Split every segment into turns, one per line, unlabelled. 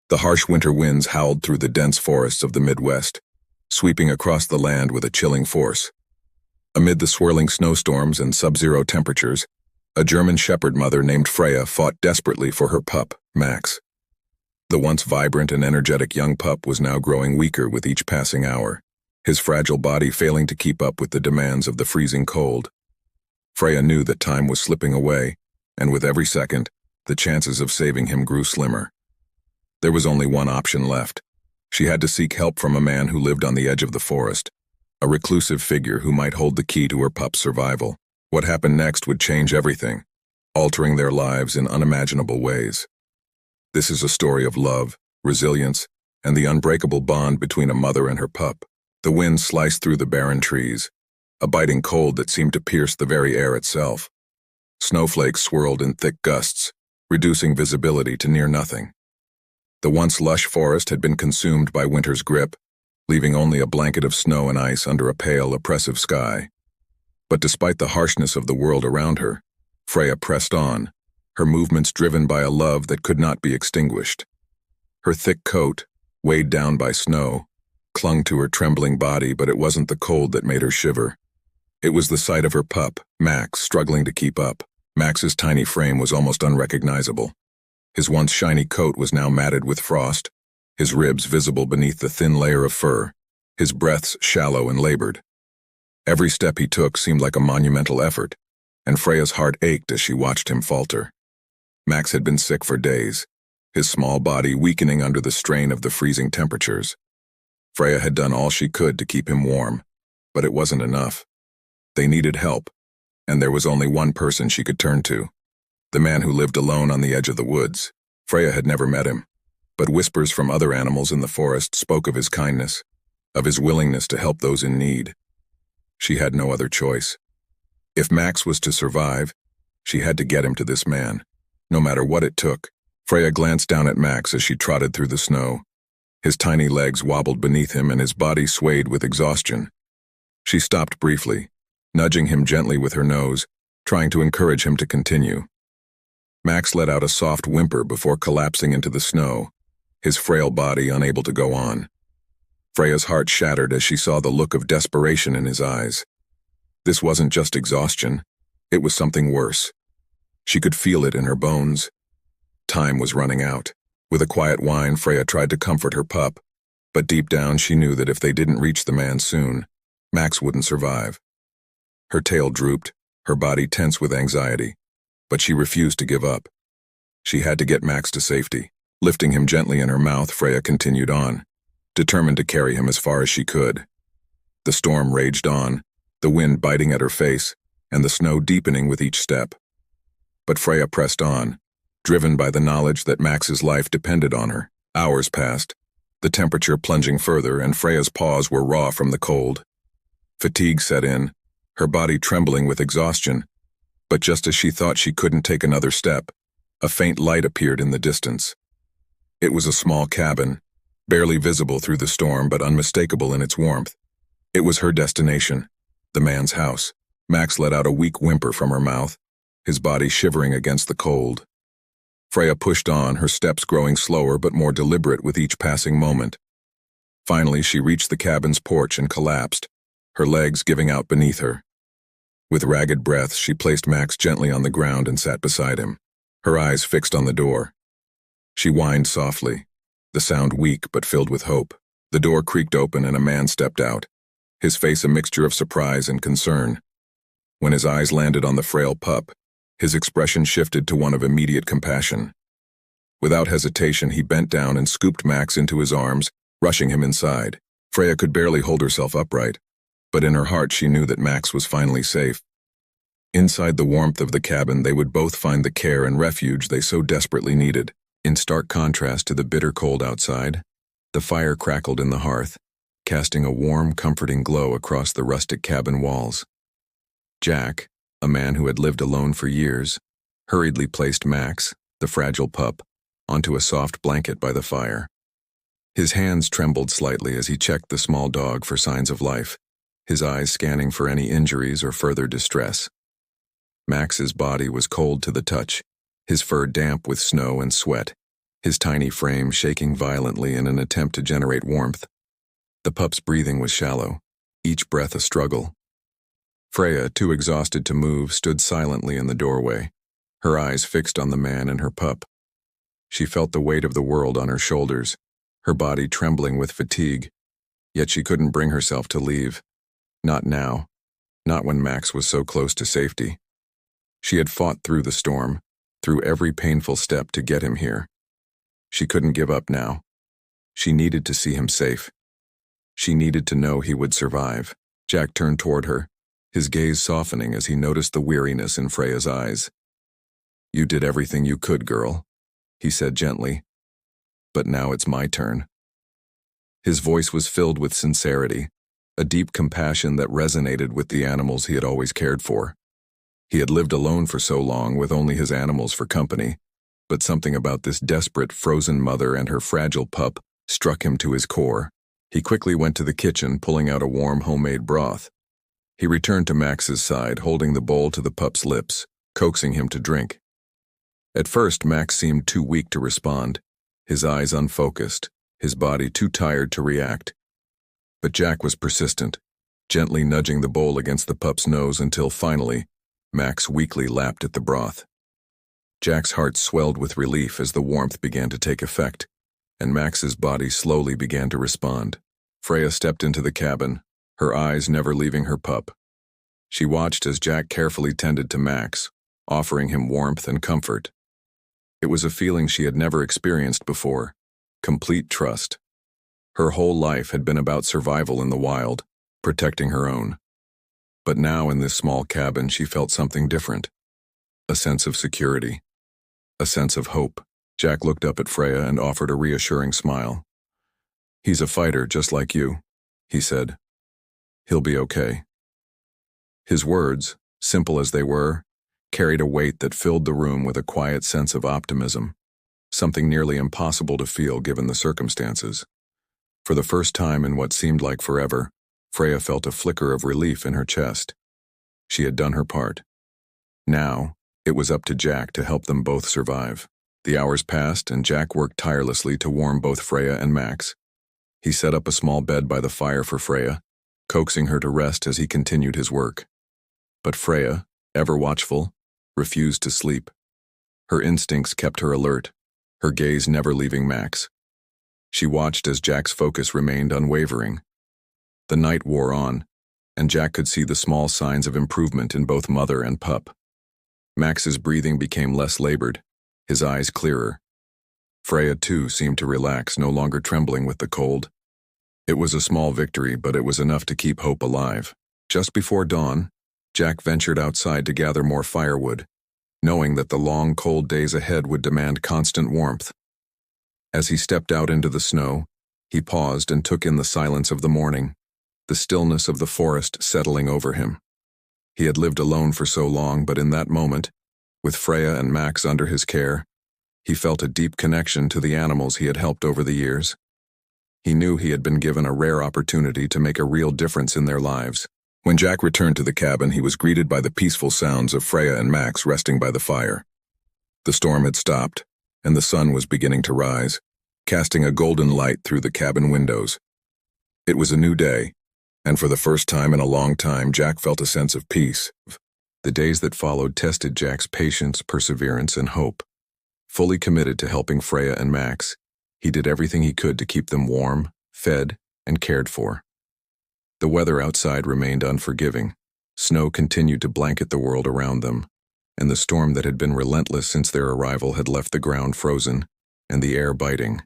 The harsh winter winds howled through the dense forests of the Midwest, sweeping across the land with a chilling force. Amid the swirling snowstorms and sub-zero temperatures, a German shepherd mother named Freya fought desperately for her pup, Max. The once vibrant and energetic young pup was now growing weaker with each passing hour, his fragile body failing to keep up with the demands of the freezing cold. Freya knew that time was slipping away, and with every second, the chances of saving him grew slimmer. There was only one option left. She had to seek help from a man who lived on the edge of the forest, a reclusive figure who might hold the key to her pup's survival. What happened next would change everything, altering their lives in unimaginable ways. This is a story of love, resilience, and the unbreakable bond between a mother and her pup. The wind sliced through the barren trees, a biting cold that seemed to pierce the very air itself. Snowflakes swirled in thick gusts, reducing visibility to near nothing. The once lush forest had been consumed by winter's grip, leaving only a blanket of snow and ice under a pale, oppressive sky. But despite the harshness of the world around her, Freya pressed on, her movements driven by a love that could not be extinguished. Her thick coat, weighed down by snow, clung to her trembling body, but it wasn't the cold that made her shiver. It was the sight of her pup, Max, struggling to keep up. Max's tiny frame was almost unrecognizable. His once shiny coat was now matted with frost, his ribs visible beneath the thin layer of fur, his breaths shallow and labored. Every step he took seemed like a monumental effort, and Freya's heart ached as she watched him falter. Max had been sick for days, his small body weakening under the strain of the freezing temperatures. Freya had done all she could to keep him warm, but it wasn't enough. They needed help, and there was only one person she could turn to. The man who lived alone on the edge of the woods. Freya had never met him, but whispers from other animals in the forest spoke of his kindness, of his willingness to help those in need. She had no other choice. If Max was to survive, she had to get him to this man, no matter what it took. Freya glanced down at Max as she trotted through the snow. His tiny legs wobbled beneath him and his body swayed with exhaustion. She stopped briefly, nudging him gently with her nose, trying to encourage him to continue. Max let out a soft whimper before collapsing into the snow, his frail body unable to go on. Freya's heart shattered as she saw the look of desperation in his eyes. This wasn't just exhaustion, it was something worse. She could feel it in her bones. Time was running out. With a quiet whine, Freya tried to comfort her pup, but deep down she knew that if they didn't reach the man soon, Max wouldn't survive. Her tail drooped, her body tense with anxiety, but she refused to give up. She had to get Max to safety. Lifting him gently in her mouth, Freya continued on, determined to carry him as far as she could. The storm raged on, the wind biting at her face, and the snow deepening with each step. But Freya pressed on, driven by the knowledge that Max's life depended on her. Hours passed, the temperature plunging further, and Freya's paws were raw from the cold. Fatigue set in, her body trembling with exhaustion, but just as she thought she couldn't take another step, a faint light appeared in the distance. It was a small cabin, barely visible through the storm but unmistakable in its warmth. It was her destination, the man's house. Max let out a weak whimper from her mouth, his body shivering against the cold. Freya pushed on, her steps growing slower but more deliberate with each passing moment. Finally, she reached the cabin's porch and collapsed, her legs giving out beneath her. With ragged breaths, she placed Max gently on the ground and sat beside him, her eyes fixed on the door. She whined softly, the sound weak but filled with hope. The door creaked open and a man stepped out, his face a mixture of surprise and concern. When his eyes landed on the frail pup, his expression shifted to one of immediate compassion. Without hesitation, he bent down and scooped Max into his arms, rushing him inside. Freya could barely hold herself upright, but in her heart she knew that Max was finally safe. Inside the warmth of the cabin, they would both find the care and refuge they so desperately needed. In stark contrast to the bitter cold outside, the fire crackled in the hearth, casting a warm, comforting glow across the rustic cabin walls. Jack, a man who had lived alone for years, hurriedly placed Max, the fragile pup, onto a soft blanket by the fire. His hands trembled slightly as he checked the small dog for signs of life, his eyes scanning for any injuries or further distress. Max's body was cold to the touch, his fur damp with snow and sweat, his tiny frame shaking violently in an attempt to generate warmth. The pup's breathing was shallow, each breath a struggle. Freya, too exhausted to move, stood silently in the doorway, her eyes fixed on the man and her pup. She felt the weight of the world on her shoulders, her body trembling with fatigue, yet she couldn't bring herself to leave. Not now, not when Max was so close to safety. She had fought through the storm, through every painful step to get him here. She couldn't give up now. She needed to see him safe. She needed to know he would survive. Jack turned toward her, his gaze softening as he noticed the weariness in Freya's eyes. "You did everything you could, girl," he said gently. "But now it's my turn." His voice was filled with sincerity, a deep compassion that resonated with the animals he had always cared for. He had lived alone for so long with only his animals for company, but something about this desperate, frozen mother and her fragile pup struck him to his core. He quickly went to the kitchen, pulling out a warm homemade broth. He returned to Max's side, holding the bowl to the pup's lips, coaxing him to drink. At first, Max seemed too weak to respond, his eyes unfocused, his body too tired to react. But Jack was persistent, gently nudging the bowl against the pup's nose until finally, Max weakly lapped at the broth. Jack's heart swelled with relief as the warmth began to take effect, and Max's body slowly began to respond. Freya stepped into the cabin, her eyes never leaving her pup. She watched as Jack carefully tended to Max, offering him warmth and comfort. It was a feeling she had never experienced before, complete trust. Her whole life had been about survival in the wild, protecting her own. But now in this small cabin she felt something different. A sense of security. A sense of hope. Jack looked up at Freya and offered a reassuring smile. "He's a fighter just like you," he said. "He'll be okay." His words, simple as they were, carried a weight that filled the room with a quiet sense of optimism, something nearly impossible to feel given the circumstances. For the first time in what seemed like forever, Freya felt a flicker of relief in her chest. She had done her part. Now, it was up to Jack to help them both survive. The hours passed, and Jack worked tirelessly to warm both Freya and Max. He set up a small bed by the fire for Freya, coaxing her to rest as he continued his work. But Freya, ever watchful, refused to sleep. Her instincts kept her alert, her gaze never leaving Max. She watched as Jack's focus remained unwavering. The night wore on, and Jack could see the small signs of improvement in both mother and pup. Max's breathing became less labored, his eyes clearer. Freya, too, seemed to relax, no longer trembling with the cold. It was a small victory, but it was enough to keep hope alive. Just before dawn, Jack ventured outside to gather more firewood, knowing that the long, cold days ahead would demand constant warmth. As he stepped out into the snow, he paused and took in the silence of the morning, the stillness of the forest settling over him. He had lived alone for so long, but in that moment, with Freya and Max under his care, he felt a deep connection to the animals he had helped over the years. He knew he had been given a rare opportunity to make a real difference in their lives. When Jack returned to the cabin, he was greeted by the peaceful sounds of Freya and Max resting by the fire. The storm had stopped, and the sun was beginning to rise, casting a golden light through the cabin windows. It was a new day, and for the first time in a long time, Jack felt a sense of peace. The days that followed tested Jack's patience, perseverance, and hope. Fully committed to helping Freya and Max, he did everything he could to keep them warm, fed, and cared for. The weather outside remained unforgiving. Snow continued to blanket the world around them, and the storm that had been relentless since their arrival had left the ground frozen and the air biting.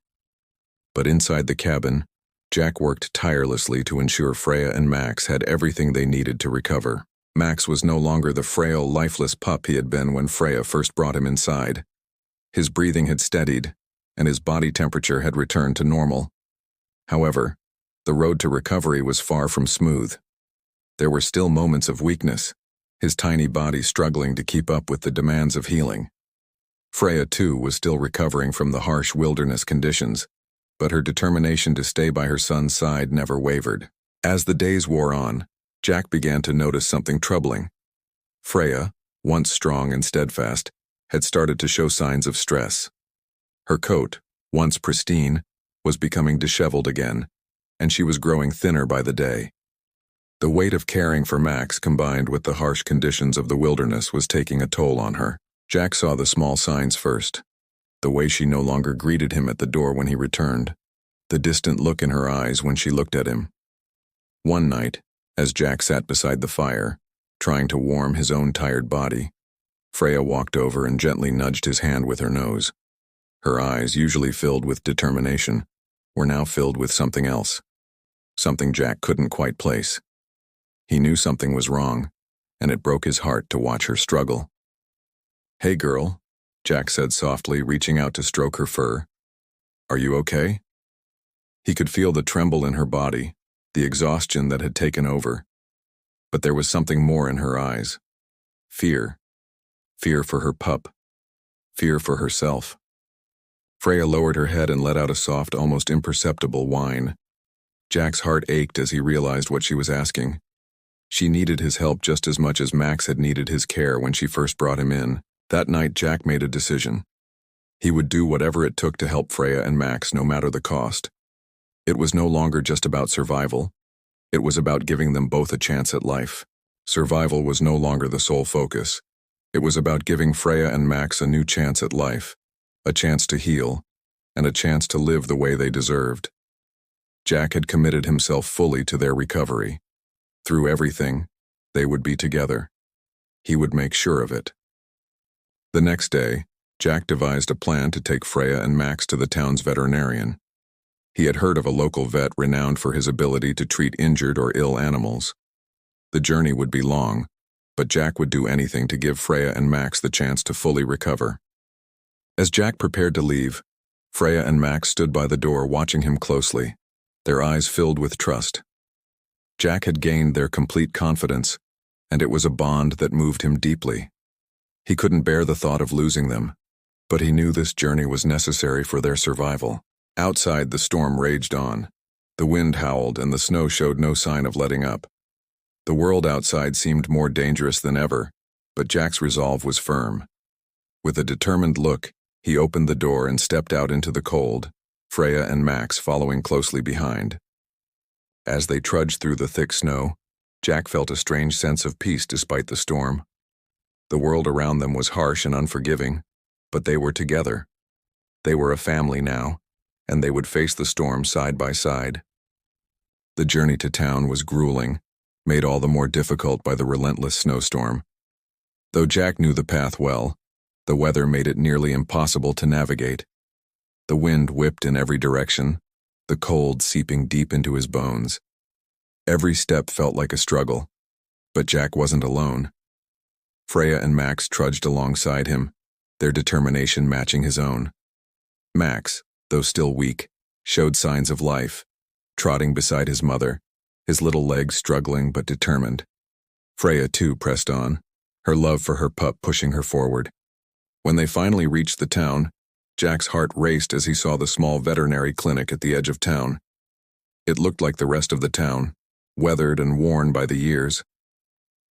But inside the cabin, Jack worked tirelessly to ensure Freya and Max had everything they needed to recover. Max was no longer the frail, lifeless pup he had been when Freya first brought him inside. His breathing had steadied, and his body temperature had returned to normal. However, the road to recovery was far from smooth. There were still moments of weakness, his tiny body struggling to keep up with the demands of healing. Freya, too, was still recovering from the harsh wilderness conditions, but her determination to stay by her son's side never wavered. As the days wore on, Jack began to notice something troubling. Freya, once strong and steadfast, had started to show signs of stress. Her coat, once pristine, was becoming disheveled again, and she was growing thinner by the day. The weight of caring for Max combined with the harsh conditions of the wilderness was taking a toll on her. Jack saw the small signs first. The way she no longer greeted him at the door when he returned. The distant look in her eyes when she looked at him. One night, as Jack sat beside the fire, trying to warm his own tired body, Freya walked over and gently nudged his hand with her nose. Her eyes, usually filled with determination, were now filled with something else. Something Jack couldn't quite place. He knew something was wrong, and it broke his heart to watch her struggle. "Hey girl," Jack said softly, reaching out to stroke her fur. "Are you okay?" He could feel the tremble in her body, the exhaustion that had taken over. But there was something more in her eyes. Fear. Fear for her pup. Fear for herself. Freya lowered her head and let out a soft, almost imperceptible whine. Jack's heart ached as he realized what she was asking. She needed his help just as much as Max had needed his care when she first brought him in. That night, Jack made a decision. He would do whatever it took to help Freya and Max, no matter the cost. It was no longer just about survival. It was about giving them both a chance at life. Survival was no longer the sole focus. It was about giving Freya and Max a new chance at life, a chance to heal, and a chance to live the way they deserved. Jack had committed himself fully to their recovery. Through everything, they would be together. He would make sure of it. The next day, Jack devised a plan to take Freya and Max to the town's veterinarian. He had heard of a local vet renowned for his ability to treat injured or ill animals. The journey would be long, but Jack would do anything to give Freya and Max the chance to fully recover. As Jack prepared to leave, Freya and Max stood by the door watching him closely, their eyes filled with trust. Jack had gained their complete confidence, and it was a bond that moved him deeply. He couldn't bear the thought of losing them, but he knew this journey was necessary for their survival. Outside, the storm raged on. The wind howled and the snow showed no sign of letting up. The world outside seemed more dangerous than ever, but Jack's resolve was firm. With a determined look, he opened the door and stepped out into the cold, Freya and Max following closely behind. As they trudged through the thick snow, Jack felt a strange sense of peace despite the storm. The world around them was harsh and unforgiving, but they were together. They were a family now, and they would face the storm side by side. The journey to town was grueling, made all the more difficult by the relentless snowstorm. Though Jack knew the path well, the weather made it nearly impossible to navigate. The wind whipped in every direction, the cold seeping deep into his bones. Every step felt like a struggle, but Jack wasn't alone. Freya and Max trudged alongside him, their determination matching his own. Max, though still weak, showed signs of life, trotting beside his mother, his little legs struggling but determined. Freya, too, pressed on, her love for her pup pushing her forward. When they finally reached the town, Jack's heart raced as he saw the small veterinary clinic at the edge of town. It looked like the rest of the town, weathered and worn by the years.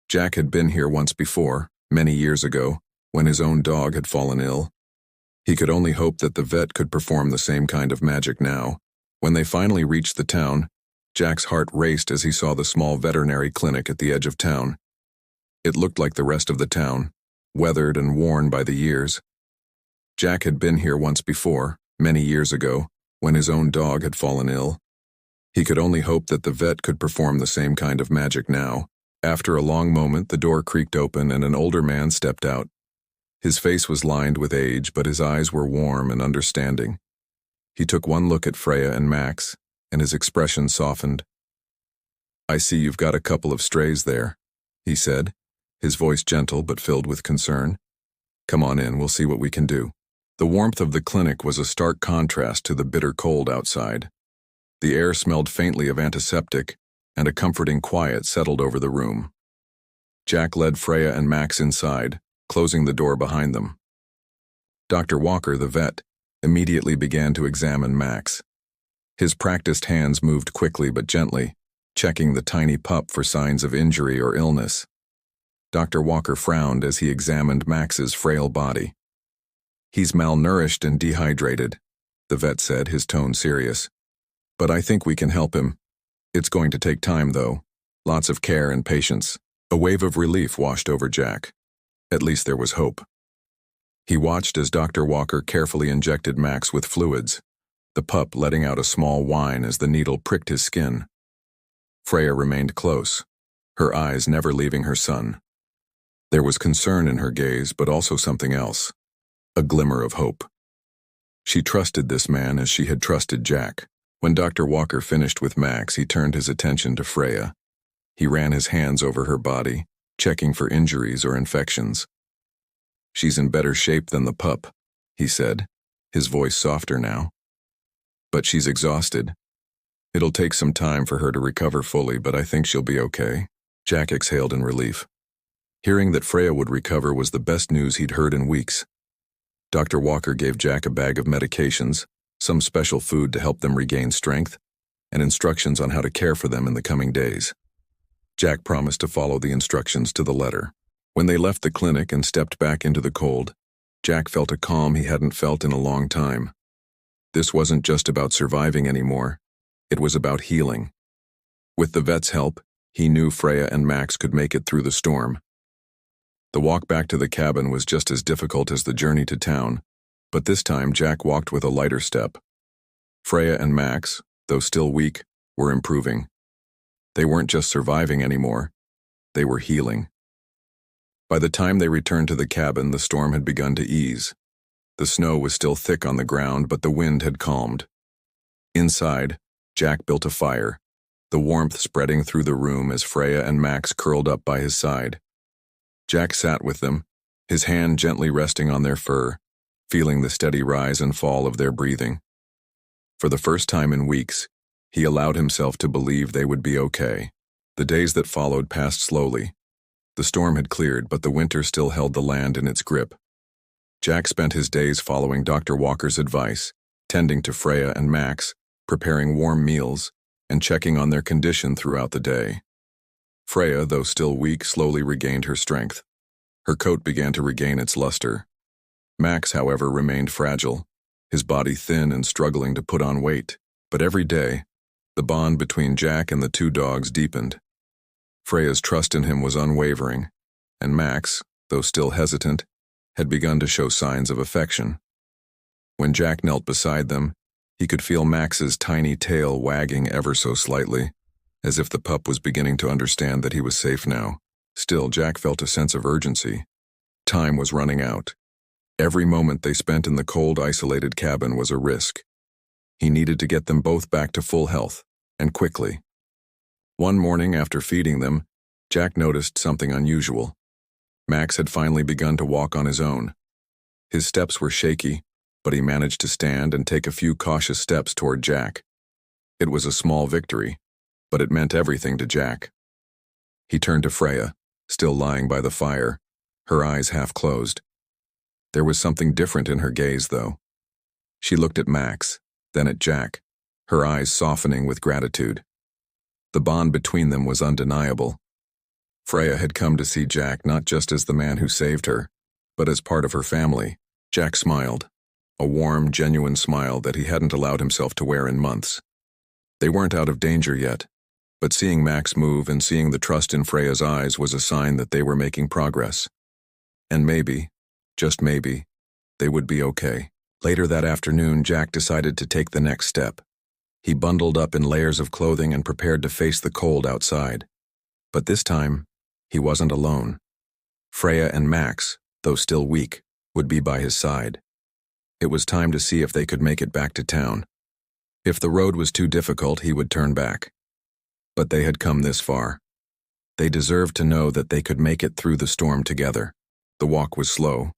Jack had been here once before, many years ago, when his own dog had fallen ill. He could only hope that the vet could perform the same kind of magic now. When they finally reached the town, Jack's heart raced as he saw the small veterinary clinic at the edge of town. It looked like the rest of the town, weathered and worn by the years. Jack had been here once before, many years ago, when his own dog had fallen ill. He could only hope that the vet could perform the same kind of magic now. After a long moment, the door creaked open and an older man stepped out. His face was lined with age, but his eyes were warm and understanding. He took one look at Freya and Max, and his expression softened. "I see you've got a couple of strays there," he said, his voice gentle but filled with concern. "Come on in, we'll see what we can do." The warmth of the clinic was a stark contrast to the bitter cold outside. The air smelled faintly of antiseptic, and a comforting quiet settled over the room. Jack led Freya and Max inside, closing the door behind them. Dr. Walker, the vet, immediately began to examine Max. His practiced hands moved quickly but gently, checking the tiny pup for signs of injury or illness. Dr. Walker frowned as he examined Max's frail body. "He's malnourished and dehydrated. the vet said, his tone serious. "But I think we can help him. It's going to take time, though. Lots of care and patience." A wave of relief washed over Jack. At least there was hope. He watched as Dr. Walker carefully injected Max with fluids, the pup letting out a small whine as the needle pricked his skin. Freya remained close, her eyes never leaving her son. There was concern in her gaze, but also something else, a glimmer of hope. She trusted this man as she had trusted Jack. When Dr. Walker finished with Max, he turned his attention to Freya. He ran his hands over her body, checking for injuries or infections. "She's in better shape than the pup," he said, his voice softer now. "But she's exhausted. It'll take some time for her to recover fully, but I think she'll be okay." Jack exhaled in relief. Hearing that Freya would recover was the best news he'd heard in weeks. Dr. Walker gave Jack a bag of medications, some special food to help them regain strength, and instructions on how to care for them in the coming days. Jack promised to follow the instructions to the letter. When they left the clinic and stepped back into the cold, Jack felt a calm he hadn't felt in a long time. This wasn't just about surviving anymore, it was about healing. With the vet's help, he knew Freya and Max could make it through the storm. The walk back to the cabin was just as difficult as the journey to town, but this time Jack walked with a lighter step. Freya and Max, though still weak, were improving. They weren't just surviving anymore, they were healing. By the time they returned to the cabin, the storm had begun to ease. The snow was still thick on the ground, but the wind had calmed. Inside, Jack built a fire, the warmth spreading through the room as Freya and Max curled up by his side. Jack sat with them, his hand gently resting on their fur, feeling the steady rise and fall of their breathing. For the first time in weeks, he allowed himself to believe they would be okay. The days that followed passed slowly. The storm had cleared, but the winter still held the land in its grip. Jack spent his days following Dr. Walker's advice, tending to Freya and Max, preparing warm meals, and checking on their condition throughout the day. Freya, though still weak, slowly regained her strength. Her coat began to regain its luster. Max, however, remained fragile, his body thin and struggling to put on weight. But every day, the bond between Jack and the two dogs deepened. Freya's trust in him was unwavering, and Max, though still hesitant, had begun to show signs of affection. When Jack knelt beside them, he could feel Max's tiny tail wagging ever so slightly, as if the pup was beginning to understand that he was safe now. Still, Jack felt a sense of urgency. Time was running out. Every moment they spent in the cold, isolated cabin was a risk. He needed to get them both back to full health, and quickly. One morning after feeding them, Jack noticed something unusual. Max had finally begun to walk on his own. His steps were shaky, but he managed to stand and take a few cautious steps toward Jack. It was a small victory, but it meant everything to Jack. He turned to Freya, still lying by the fire, her eyes half closed. There was something different in her gaze, though. She looked at Max, then at Jack, her eyes softening with gratitude. The bond between them was undeniable. Freya had come to see Jack not just as the man who saved her, but as part of her family. Jack smiled, a warm, genuine smile that he hadn't allowed himself to wear in months. They weren't out of danger yet, but seeing Max move and seeing the trust in Freya's eyes was a sign that they were making progress. And maybe, just maybe, they would be okay. Later that afternoon, Jack decided to take the next step. He bundled up in layers of clothing and prepared to face the cold outside. But this time, he wasn't alone. Freya and Max, though still weak, would be by his side. It was time to see if they could make it back to town. If the road was too difficult, he would turn back. But they had come this far. They deserved to know that they could make it through the storm together. The walk was slow.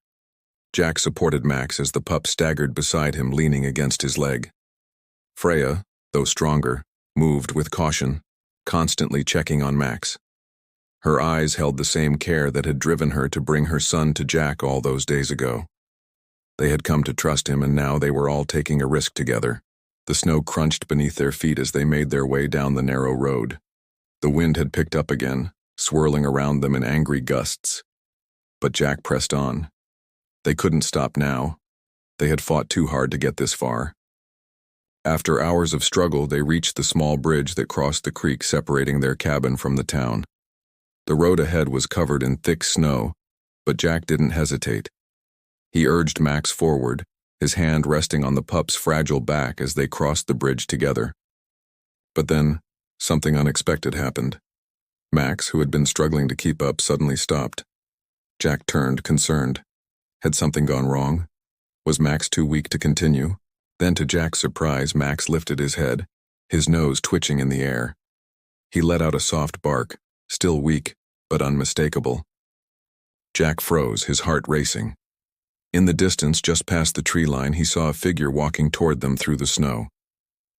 Jack supported Max as the pup staggered beside him, leaning against his leg. Freya, though stronger, moved with caution, constantly checking on Max. Her eyes held the same care that had driven her to bring her son to Jack all those days ago. They had come to trust him, and now they were all taking a risk together. The snow crunched beneath their feet as they made their way down the narrow road. The wind had picked up again, swirling around them in angry gusts. But Jack pressed on. They couldn't stop now. They had fought too hard to get this far. After hours of struggle, they reached the small bridge that crossed the creek separating their cabin from the town. The road ahead was covered in thick snow, but Jack didn't hesitate. He urged Max forward, his hand resting on the pup's fragile back as they crossed the bridge together. But then, something unexpected happened. Max, who had been struggling to keep up, suddenly stopped. Jack turned, concerned. Had something gone wrong? Was Max too weak to continue? Then, to Jack's surprise, Max lifted his head, his nose twitching in the air. He let out a soft bark, still weak, but unmistakable. Jack froze, his heart racing. In the distance, just past the tree line, he saw a figure walking toward them through the snow.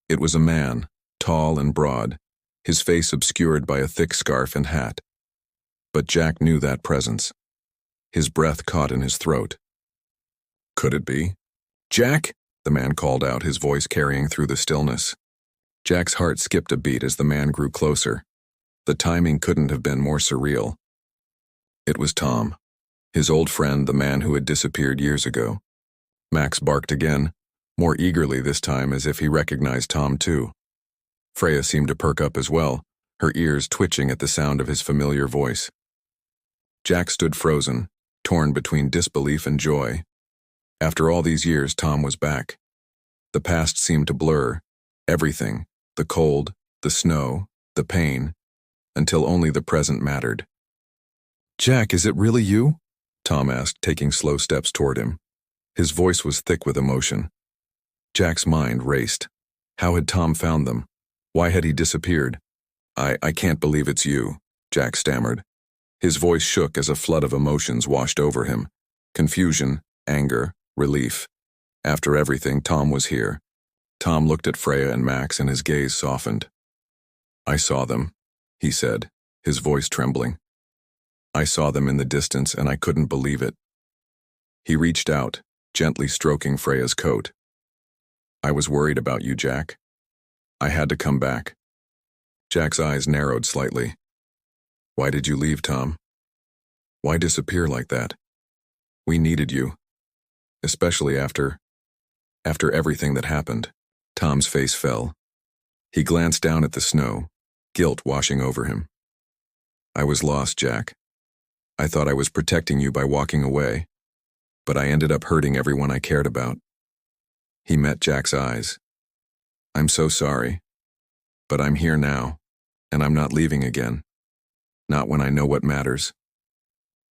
It was a man, tall and broad, his face obscured by a thick scarf and hat. But Jack knew that presence. His breath caught in his throat. Could it be? "Jack?" the man called out, his voice carrying through the stillness. Jack's heart skipped a beat as the man grew closer. The timing couldn't have been more surreal. It was Tom, his old friend, the man who had disappeared years ago. Max barked again, more eagerly this time, as if he recognized Tom too. Freya seemed to perk up as well, her ears twitching at the sound of his familiar voice. Jack stood frozen, torn between disbelief and joy. After all these years, Tom was back. The past seemed to blur, everything, the cold, the snow, the pain, until only the present mattered. "Jack, is it really you?" Tom asked, taking slow steps toward him. His voice was thick with emotion. Jack's mind raced. How had Tom found them? Why had he disappeared? I can't believe it's you," Jack stammered. His voice shook as a flood of emotions washed over him. Confusion, anger, relief. After everything, Tom was here. Tom looked at Freya and Max, and his gaze softened. "I saw them," he said, his voice trembling. "I saw them in the distance, and I couldn't believe it." He reached out, gently stroking Freya's coat. "I was worried about you, Jack. I had to come back." Jack's eyes narrowed slightly. "Why did you leave, Tom? Why disappear like that? We needed you. Especially after everything that happened." Tom's face fell. He glanced down at the snow, guilt washing over him. "I was lost, Jack. I thought I was protecting you by walking away, but I ended up hurting everyone I cared about." He met Jack's eyes. "I'm so sorry, but I'm here now, and I'm not leaving again. Not when I know what matters."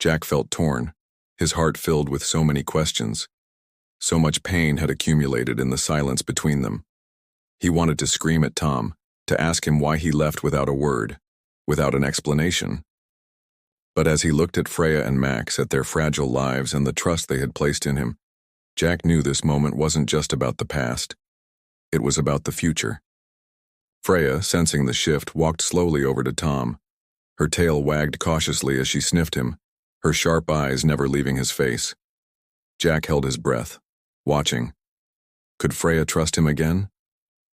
Jack felt torn, his heart filled with so many questions. So much pain had accumulated in the silence between them. He wanted to scream at Tom, to ask him why he left without a word, without an explanation. But as he looked at Freya and Max, at their fragile lives and the trust they had placed in him, Jack knew this moment wasn't just about the past. It was about the future. Freya, sensing the shift, walked slowly over to Tom. Her tail wagged cautiously as she sniffed him, her sharp eyes never leaving his face. Jack held his breath, watching. Could Freya trust him again?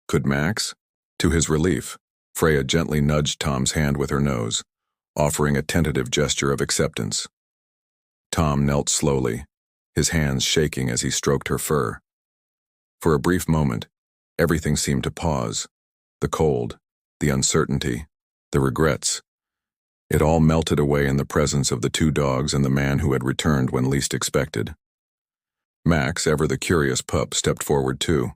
Could Max? To his relief, Freya gently nudged Tom's hand with her nose, offering a tentative gesture of acceptance. Tom knelt slowly, his hands shaking as he stroked her fur. For a brief moment, everything seemed to pause. The cold, the uncertainty, the regrets. It all melted away in the presence of the two dogs and the man who had returned when least expected. Max, ever the curious pup, stepped forward too.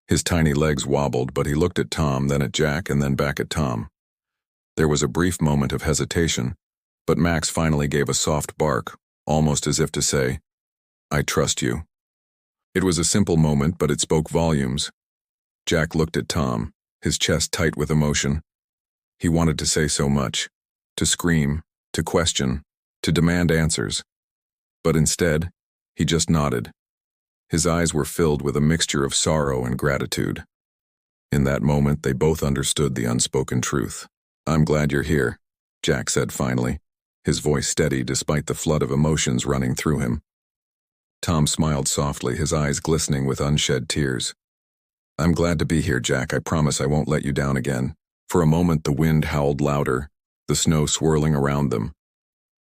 His tiny legs wobbled, but he looked at Tom, then at Jack, and then back at Tom. There was a brief moment of hesitation, but Max finally gave a soft bark, almost as if to say, "I trust you." It was a simple moment, but it spoke volumes. Jack looked at Tom, his chest tight with emotion. He wanted to say so much, to scream, to question, to demand answers. But instead, he just nodded. His eyes were filled with a mixture of sorrow and gratitude. In that moment, they both understood the unspoken truth. "I'm glad you're here," Jack said finally, his voice steady despite the flood of emotions running through him. Tom smiled softly, his eyes glistening with unshed tears. "I'm glad to be here, Jack. I promise I won't let you down again." For a moment, the wind howled louder, the snow swirling around them.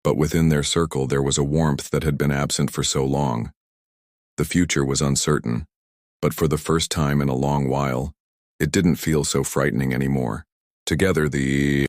But within their circle, there was a warmth that had been absent for so long. The future was uncertain, but for the first time in a long while, it didn't feel so frightening anymore. Together, the